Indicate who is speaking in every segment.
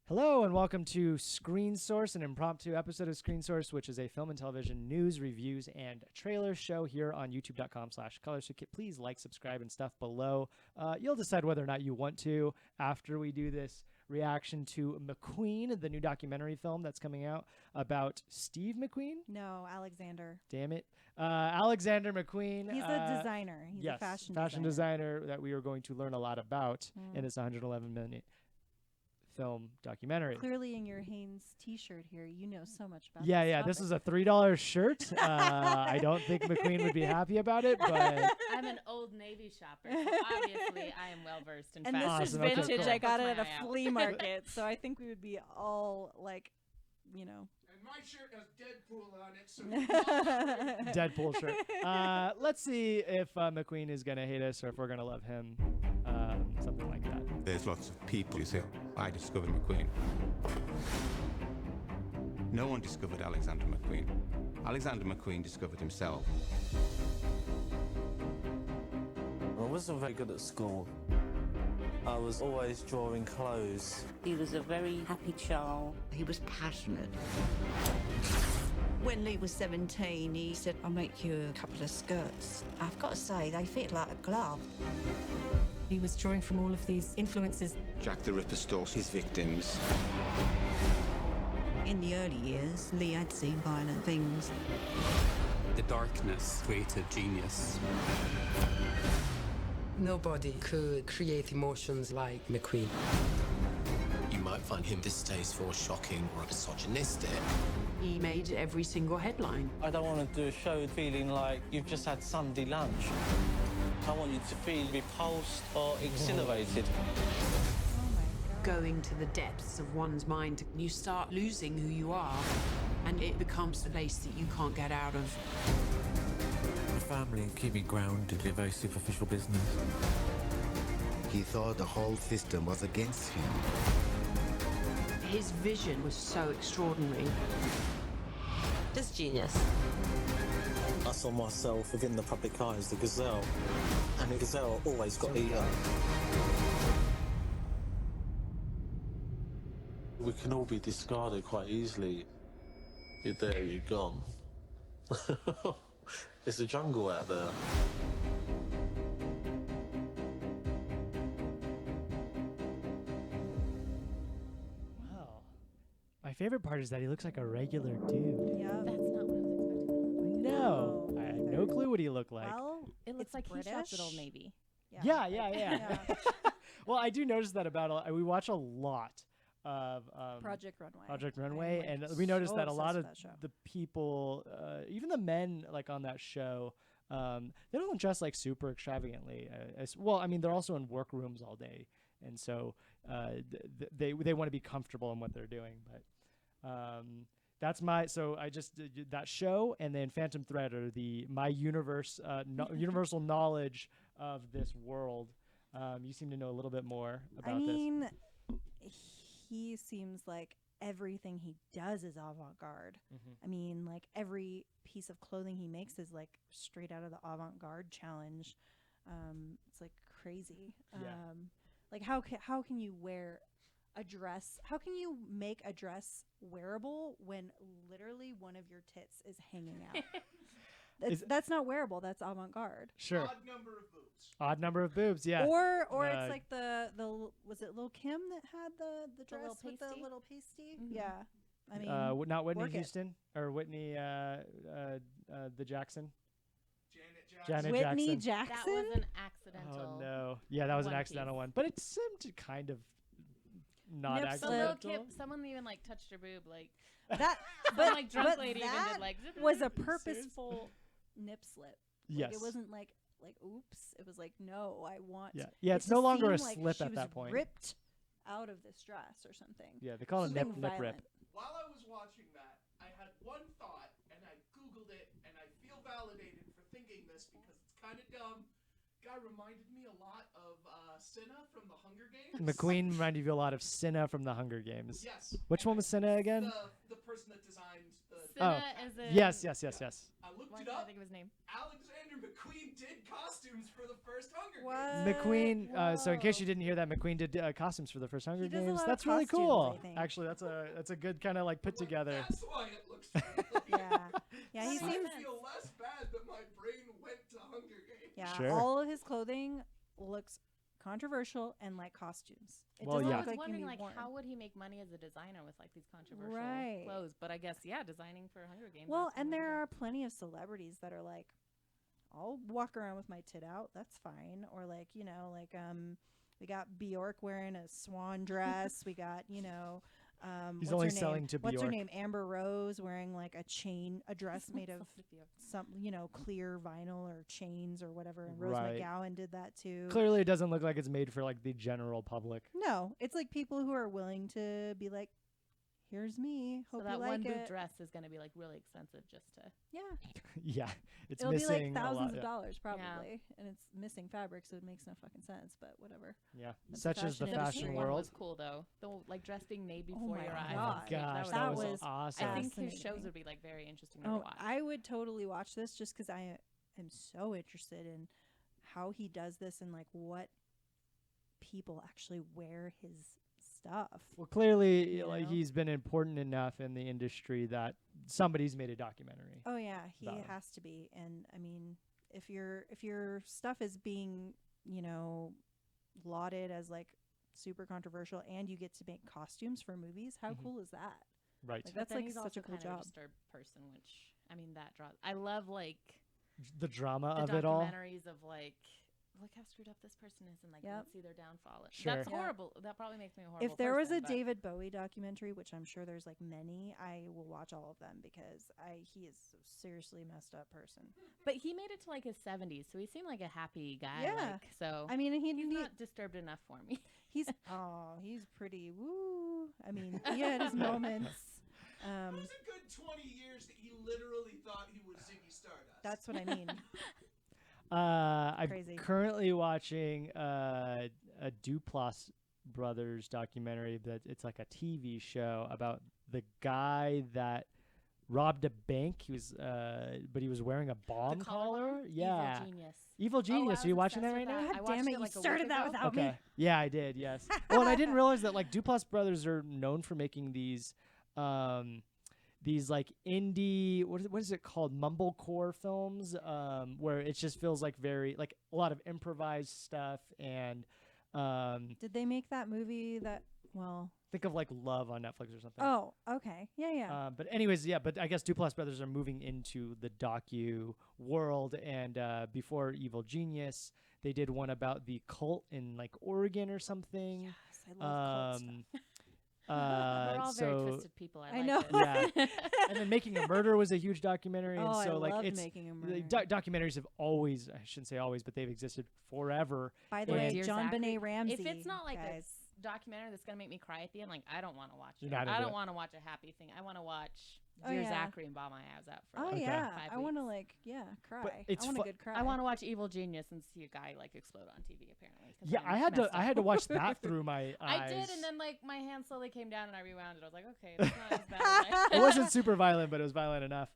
Speaker 1: Hello and welcome to Screen Source, an impromptu episode of Screen Source, which is a film and television news, reviews, and trailer show here on youtube.com/color. So please like, subscribe, and stuff below. You'll decide whether or not you want to after we do this reaction to McQueen, the new documentary film that's coming out about Steve McQueen.
Speaker 2: No, Alexander.
Speaker 1: Damn it. Alexander McQueen.
Speaker 2: He's a designer. He's a fashion
Speaker 1: designer that we are going to learn a lot about in this 111-minute film documentary.
Speaker 2: Clearly in your Hanes t-shirt here, you know so much about
Speaker 1: Yeah, this is a $3 shirt. I don't think McQueen would be happy about it, but
Speaker 3: I'm an Old Navy shopper, so obviously I am well versed in fashion.
Speaker 2: And this is
Speaker 1: Awesome. Okay,
Speaker 2: vintage.
Speaker 1: cool.
Speaker 2: I got it at a flea market, so I think we would be all like, you know.
Speaker 4: And my shirt has Deadpool on it, so
Speaker 1: Deadpool shirt. Let's see if McQueen is gonna hate us or if we're gonna love him. Something like that.
Speaker 5: There's lots of people who say, I discovered McQueen. No one discovered Alexander McQueen. Alexander McQueen discovered himself.
Speaker 6: I wasn't very good at school. I was always drawing clothes.
Speaker 7: He was a very happy child.
Speaker 8: He was passionate. When Lee was 17, he said, I'll make you a couple of skirts. I've got to say, they fit like a glove.
Speaker 9: He was drawing from all of these influences.
Speaker 5: Jack the Ripper stalks his victims.
Speaker 8: In the early years, Lee had seen violent things.
Speaker 10: The darkness created genius.
Speaker 9: Nobody could create emotions like McQueen.
Speaker 10: You might find him distasteful, shocking, or misogynistic.
Speaker 9: He made every single headline.
Speaker 6: I don't want to do a show feeling like you've just had Sunday lunch. I want you to feel repulsed or exhilarated.
Speaker 9: Going to the depths of one's mind, you start losing who you are, and it becomes a place that you can't get out of.
Speaker 11: My family keep me grounded in very superficial business.
Speaker 12: He thought the whole system was against him.
Speaker 9: His vision was so extraordinary.
Speaker 7: Just genius.
Speaker 6: I saw myself within the public eye as the gazelle, and the gazelle always got eaten. We can all be discarded quite easily. You're there, you're gone. It's a jungle out there.
Speaker 1: Wow. My favorite part is that he looks like a regular dude.
Speaker 2: Yeah.
Speaker 3: That's not what I was expecting.
Speaker 1: No, I had no clue what he looked like.
Speaker 2: Well,
Speaker 3: It looks
Speaker 2: it's
Speaker 3: like he shops at
Speaker 2: British.
Speaker 3: Old Navy.
Speaker 1: Yeah. Well, I do notice that about we watch a lot of
Speaker 2: Project Runway.
Speaker 1: Project Runway, and we noticed
Speaker 2: so
Speaker 1: that a lot of
Speaker 2: obsessed with that show.
Speaker 1: the people, even the men like on that show, they don't dress like super extravagantly. Well, I mean, they're also in workrooms all day, and so they want to be comfortable in what they're doing. But that's so I just did that show, and then Phantom Thread are my universal knowledge of this world. You seem to know a little bit more about this.
Speaker 2: He seems like everything he does is avant-garde. I mean, like every piece of clothing he makes is like straight out of the avant-garde challenge. It's like crazy. Like how can you wear a dress? How can you make a dress wearable when literally one of your tits is hanging out? That's not wearable. That's avant-garde.
Speaker 1: Sure.
Speaker 4: odd number of boobs.
Speaker 1: Odd number of boobs, yeah.
Speaker 2: Or it's like the was it Lil' Kim that had the dress
Speaker 3: little
Speaker 2: with the
Speaker 3: pasty?
Speaker 2: little pasty? Yeah. I mean,
Speaker 1: Not Whitney
Speaker 2: work it.
Speaker 1: Houston or Whitney the Jackson.
Speaker 4: Janet Jackson.
Speaker 1: Janet
Speaker 2: Whitney
Speaker 1: Jackson.
Speaker 2: Jackson.
Speaker 3: That was an accidental.
Speaker 1: Oh no. Yeah, that was an
Speaker 3: one
Speaker 1: accidental
Speaker 3: piece.
Speaker 1: one. But it seemed kind of not
Speaker 2: Nip
Speaker 3: The
Speaker 2: slip.
Speaker 3: little
Speaker 1: accidental.
Speaker 3: kid, someone even like touched her boob, like
Speaker 2: That
Speaker 3: some
Speaker 2: but
Speaker 3: like drunk
Speaker 2: but
Speaker 3: lady even
Speaker 2: that
Speaker 3: did like.
Speaker 2: was a purposeful nip slip. Like,
Speaker 1: Yes.
Speaker 2: it wasn't like oops. It was like no, I want.
Speaker 1: Yeah. Yeah,
Speaker 2: it
Speaker 1: it's
Speaker 2: to
Speaker 1: no longer a
Speaker 2: seem like
Speaker 1: slip
Speaker 2: she
Speaker 1: at
Speaker 2: was
Speaker 1: that point.
Speaker 2: Ripped out of this dress or something.
Speaker 1: Yeah, they call it nip
Speaker 2: Something
Speaker 1: rip.
Speaker 2: violent.
Speaker 4: While I was watching that, I had one thought, and I Googled it, and I feel validated for thinking this because it's kind of dumb. Guy reminded me a lot of Cinna from the Hunger Games.
Speaker 1: McQueen reminded you a lot of Cinna from the Hunger Games.
Speaker 4: Yes.
Speaker 1: Which one was Cinna again?
Speaker 4: The person that designed the
Speaker 3: Cinna is in.
Speaker 1: Yes.
Speaker 4: I looked
Speaker 3: Why
Speaker 4: it
Speaker 3: can't I
Speaker 4: up.
Speaker 3: think of his name?
Speaker 4: Alexander McQueen did costumes for the first Hunger
Speaker 2: What?
Speaker 4: Games.
Speaker 1: McQueen. So in case
Speaker 2: Whoa.
Speaker 1: you didn't hear that, McQueen did costumes for the first Hunger
Speaker 2: He does a
Speaker 1: Games.
Speaker 2: lot of
Speaker 1: That's really
Speaker 2: costumes,
Speaker 1: cool.
Speaker 2: I think.
Speaker 1: Actually, that's a good kind of like put together.
Speaker 4: That's why it looks really
Speaker 2: Yeah, he
Speaker 3: That
Speaker 4: I
Speaker 2: seems.
Speaker 4: feel less bad that my brain went to Hunger Games.
Speaker 2: Yeah,
Speaker 1: Sure.
Speaker 2: all of his clothing looks controversial and like costumes. It
Speaker 1: Well,
Speaker 2: doesn't
Speaker 1: yeah.
Speaker 3: I
Speaker 2: look
Speaker 3: was
Speaker 2: like
Speaker 3: wondering,
Speaker 2: can be
Speaker 3: like,
Speaker 2: worn.
Speaker 3: how would he make money as a designer with like these controversial
Speaker 2: Right.
Speaker 3: clothes? But I guess, yeah, designing for Hunger Games.
Speaker 2: Well,
Speaker 3: that's
Speaker 2: and
Speaker 3: really
Speaker 2: there
Speaker 3: good.
Speaker 2: are plenty of celebrities that are like, I'll walk around with my tit out. That's fine. Or like, we got Bjork wearing a swan dress. We got,
Speaker 1: He's
Speaker 2: what's
Speaker 1: only
Speaker 2: her name?
Speaker 1: selling to
Speaker 2: What's her
Speaker 1: Bjork.
Speaker 2: name? Amber Rose wearing like a dress made of some, clear vinyl or chains or whatever. And Rose
Speaker 1: Right.
Speaker 2: McGowan did that too.
Speaker 1: Clearly, it doesn't look like it's made for like the general public.
Speaker 2: No, it's like people who are willing to be like, here's me. Hope
Speaker 3: So that
Speaker 2: you like
Speaker 3: one boob
Speaker 2: it.
Speaker 3: dress is going to be like really expensive just to.
Speaker 2: Yeah.
Speaker 1: Yeah, it's
Speaker 2: It'll be
Speaker 1: missing
Speaker 2: like
Speaker 1: a lot.
Speaker 2: thousands of
Speaker 1: Yeah.
Speaker 2: dollars probably. And it's missing fabric, so it makes no fucking sense, but whatever.
Speaker 1: Yeah,
Speaker 2: That's
Speaker 1: such is the
Speaker 2: fashion industry.
Speaker 1: fashion
Speaker 3: One
Speaker 1: world.
Speaker 3: was cool though. The like dress being made
Speaker 2: Oh
Speaker 3: before
Speaker 2: my
Speaker 3: your eyes.
Speaker 2: God.
Speaker 3: on stage.
Speaker 1: Gosh,
Speaker 2: that
Speaker 1: was
Speaker 2: was
Speaker 1: awesome.
Speaker 3: I think his shows
Speaker 2: fascinating.
Speaker 3: would be like very interesting to
Speaker 2: Oh,
Speaker 3: watch.
Speaker 2: I would totally watch this just because I am so interested in how he does this and like what people actually wear his stuff.
Speaker 1: Well, clearly,
Speaker 2: You
Speaker 1: like
Speaker 2: know?
Speaker 1: he's been important enough in the industry that somebody's made a documentary.
Speaker 2: Oh yeah, he
Speaker 1: about him.
Speaker 2: has to be. And I mean, if your stuff is being, lauded as like super controversial and you get to make costumes for movies, how
Speaker 1: Mhm.
Speaker 2: cool is that?
Speaker 1: Right.
Speaker 2: Like,
Speaker 3: But
Speaker 2: that's
Speaker 3: then
Speaker 2: like
Speaker 3: he's
Speaker 2: such
Speaker 3: also
Speaker 2: a cool
Speaker 3: kind of
Speaker 2: job.
Speaker 3: a disturbed person, which I mean that draws. I love like
Speaker 1: The drama
Speaker 3: the
Speaker 1: of it all.
Speaker 3: documentaries of like look how screwed up this person is and like
Speaker 2: Yep.
Speaker 3: let's see their downfall.
Speaker 1: Sure.
Speaker 3: That's
Speaker 2: Yeah.
Speaker 3: horrible. That probably makes me a horrible
Speaker 2: If there was
Speaker 3: person,
Speaker 2: a
Speaker 3: but-
Speaker 2: David Bowie documentary, which I'm sure there's like many, I will watch all of them because he is a seriously messed up person.
Speaker 3: But he made it to like his 70s, so he seemed like a happy guy.
Speaker 2: Yeah.
Speaker 3: Like, so
Speaker 2: I mean,
Speaker 3: he's not disturbed enough for me.
Speaker 2: he's pretty woo. I mean, he had his moments.
Speaker 4: It was a good 20 years that he literally thought he was Ziggy Stardust.
Speaker 2: That's what I mean.
Speaker 1: I'm
Speaker 2: Crazy.
Speaker 1: currently watching a Duplass Brothers documentary that it's like a TV show about the guy that robbed a bank. He was, but he was wearing a bomb collar. Yeah,
Speaker 3: Evil Genius.
Speaker 1: Evil Genius.
Speaker 3: I
Speaker 1: Are you
Speaker 3: was
Speaker 1: watching that
Speaker 3: obsessed
Speaker 1: right
Speaker 3: with
Speaker 1: now?
Speaker 3: I
Speaker 2: God damn
Speaker 3: watched
Speaker 2: it,
Speaker 3: it
Speaker 2: you
Speaker 3: like a
Speaker 2: started
Speaker 3: week
Speaker 2: that
Speaker 3: ago.
Speaker 2: without me.
Speaker 1: Okay. Yeah, I did. Yes. Well, and I didn't realize that like Duplass Brothers are known for making these like indie what is it called, mumblecore films, where it just feels like very like a lot of improvised stuff. And
Speaker 2: Did they make that movie that? Well,
Speaker 1: think of like Love on Netflix or something.
Speaker 2: oh, okay, yeah.
Speaker 1: But anyways, yeah. But I guess Duplass Brothers are moving into the docu world, and before Evil Genius, they did one about the cult in like Oregon or something.
Speaker 2: Yes, I love cult stuff.
Speaker 3: We're all very
Speaker 1: so
Speaker 3: twisted people. I
Speaker 2: I
Speaker 3: like
Speaker 2: know.
Speaker 3: it.
Speaker 1: yeah, and then Making a Murder was a huge documentary, and
Speaker 2: Oh,
Speaker 1: so
Speaker 2: I
Speaker 1: like
Speaker 2: loved
Speaker 1: it's
Speaker 2: Making a
Speaker 1: the
Speaker 2: Murder.
Speaker 1: documentaries have always, I shouldn't say always, but they've existed forever.
Speaker 2: By the
Speaker 1: and-
Speaker 2: way,
Speaker 3: Dear
Speaker 2: John
Speaker 3: Zachary,
Speaker 2: Benet Ramsey.
Speaker 3: If it's not like
Speaker 2: guys.
Speaker 3: a documentary that's gonna make me cry at the end, like I don't want to watch
Speaker 1: You're
Speaker 3: it.
Speaker 1: not into
Speaker 3: I don't
Speaker 1: it.
Speaker 3: want to watch a happy thing. I want to watch
Speaker 2: Oh,
Speaker 3: Dear
Speaker 2: yeah.
Speaker 3: Zachary and bawl my eyes out for.
Speaker 2: Oh
Speaker 3: like,
Speaker 2: yeah,
Speaker 3: 5
Speaker 2: I want to
Speaker 3: weeks.
Speaker 2: cry.
Speaker 1: it's
Speaker 2: I want
Speaker 1: fu-
Speaker 2: a good cry.
Speaker 3: I want to watch Evil Genius and see a guy like explode on TV. Apparently, 'cause
Speaker 1: Yeah,
Speaker 3: I'm
Speaker 1: I
Speaker 3: messed
Speaker 1: had to
Speaker 3: up.
Speaker 1: watch that through my eyes.
Speaker 3: I did, and then like my hand slowly came down and I rewound it. I was like, okay, that's not as bad. As
Speaker 1: It wasn't super violent, but it was violent enough.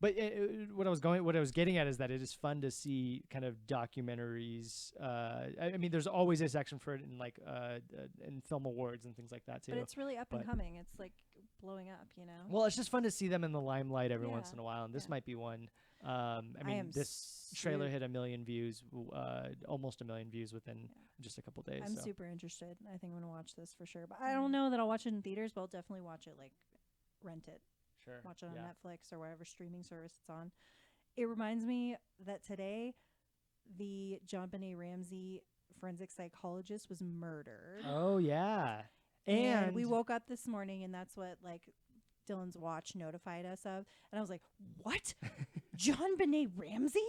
Speaker 1: But what I was getting at is that it is fun to see kind of documentaries. I mean, there's always a section for it in like in film awards and things like that too.
Speaker 2: But it's really up and
Speaker 1: But-
Speaker 2: coming. It's like blowing up,
Speaker 1: Well, it's just fun to see them in the limelight every once
Speaker 2: Yeah,
Speaker 1: in a while, and this
Speaker 2: yeah.
Speaker 1: might be one. I mean,
Speaker 2: am
Speaker 1: this trailer
Speaker 2: su-
Speaker 1: hit 1 million views, almost 1 million views within just a couple days.
Speaker 2: I'm
Speaker 1: so.
Speaker 2: super interested. I think I'm gonna watch this for sure. But I don't know that I'll watch it in theaters, but I'll definitely watch it, like rent it.
Speaker 1: Sure.
Speaker 2: Watch it on
Speaker 1: yeah.
Speaker 2: Netflix or whatever streaming service it's on. It reminds me that today the John Benet Ramsey forensic psychologist was murdered.
Speaker 1: Oh yeah,
Speaker 2: And we woke up this morning and that's what like Dylan's watch notified us of. And I was like, what? John Benet Ramsey?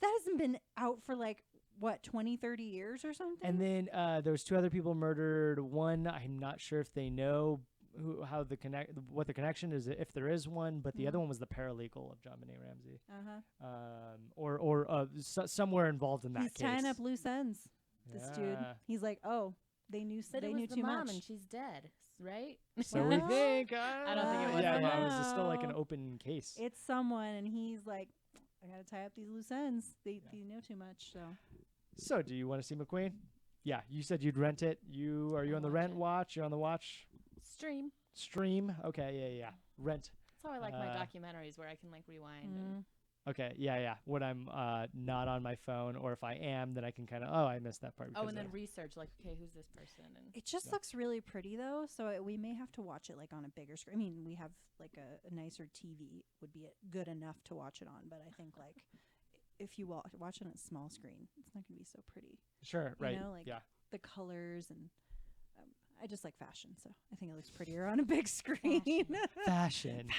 Speaker 2: That hasn't been out for like, what, 20, 30 years or something?
Speaker 1: And then there was 2 other people murdered. One, I'm not sure if they know what the connection is, if there is one, but the other one was the paralegal of John Benet Ramsey.
Speaker 2: Uh-huh.
Speaker 1: Or somewhere involved in that
Speaker 2: He's
Speaker 1: case.
Speaker 2: tying up loose ends, this dude.
Speaker 1: Yeah.
Speaker 2: He's like, oh, they knew
Speaker 3: But
Speaker 2: they
Speaker 3: it was
Speaker 2: knew
Speaker 3: the
Speaker 2: too
Speaker 3: mom,
Speaker 2: much.
Speaker 3: and she's dead, right?
Speaker 1: So we
Speaker 2: Well,
Speaker 1: think.
Speaker 3: I don't think it was
Speaker 1: Yeah,
Speaker 3: the
Speaker 1: yeah. It
Speaker 3: mom.
Speaker 1: was still like an
Speaker 2: No.
Speaker 1: open case.
Speaker 2: It's someone, and he's like, I gotta tie up these loose ends. They know too much.
Speaker 1: So, do you want to see McQueen? Yeah, you said you'd rent it. Are you on the
Speaker 3: watch
Speaker 1: rent
Speaker 3: it.
Speaker 1: watch? You're on the watch
Speaker 3: Stream.
Speaker 1: Okay, yeah. Rent.
Speaker 3: That's how I like my
Speaker 1: Uh,
Speaker 3: documentaries, where I can like rewind. And
Speaker 1: Okay, yeah. When I'm not on my phone, or if I am, then I can kind of I missed that part.
Speaker 3: and
Speaker 1: because
Speaker 3: then
Speaker 1: of-
Speaker 3: research like, okay, who's this person? And
Speaker 2: It just looks really pretty though, so we may have to watch it like on a bigger screen. I mean, we have like a nicer TV would be good enough to watch it on, but I think like if you watch it on a small screen, it's not going to be so pretty.
Speaker 1: Sure, right.
Speaker 2: You know, like
Speaker 1: yeah.
Speaker 2: the colors and I just like fashion, so I think it looks prettier on a big screen.
Speaker 1: Fashion.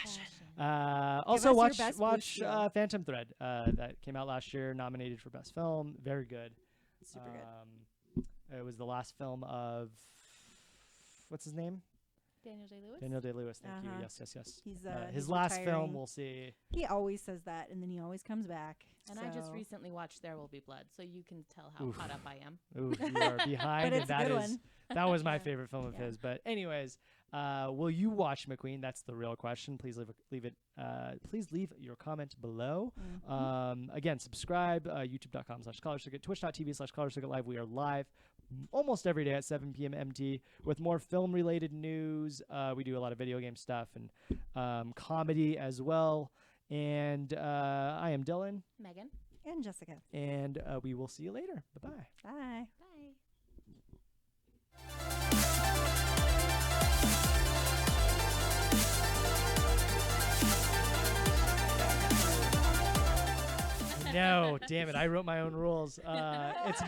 Speaker 2: us
Speaker 1: Also,
Speaker 2: your
Speaker 1: watch
Speaker 2: best
Speaker 1: watch
Speaker 2: boost reel.
Speaker 1: Phantom Thread that came out last year, nominated for Best Film. Very good.
Speaker 2: Super good.
Speaker 1: It was the last film of what's his name?
Speaker 3: Daniel Day-Lewis.
Speaker 1: Daniel Day-Lewis. Thank you.
Speaker 2: Uh-huh.
Speaker 1: Yes.
Speaker 2: He's
Speaker 1: his
Speaker 2: he's
Speaker 1: last film.
Speaker 2: retiring.
Speaker 1: We'll see.
Speaker 2: He always says that, and then he always comes back.
Speaker 3: And I just
Speaker 2: so-
Speaker 3: recently watched There Will Be Blood, so you can tell how
Speaker 1: Oof.
Speaker 3: caught up I am.
Speaker 1: Ooh, you are behind,
Speaker 2: But
Speaker 1: and
Speaker 2: it's a
Speaker 1: that
Speaker 2: good
Speaker 1: is
Speaker 2: one.
Speaker 1: that was my
Speaker 2: Yeah.
Speaker 1: favorite film of
Speaker 2: Yeah.
Speaker 1: his. But anyways, will you watch McQueen? That's the real question. Please please leave your comment below. Again, subscribe. YouTube.com/Scholarcircuit, Twitch.tv/Scholarcircuit Live. We are live almost every day at 7 p.m. MT with more film-related news. We do a lot of video game stuff and comedy as well. And I am Dylan.
Speaker 3: Megan.
Speaker 2: And Jessica.
Speaker 1: And we will see you later. Bye-bye.
Speaker 2: Bye.
Speaker 1: No, damn it. I wrote my own rules. It's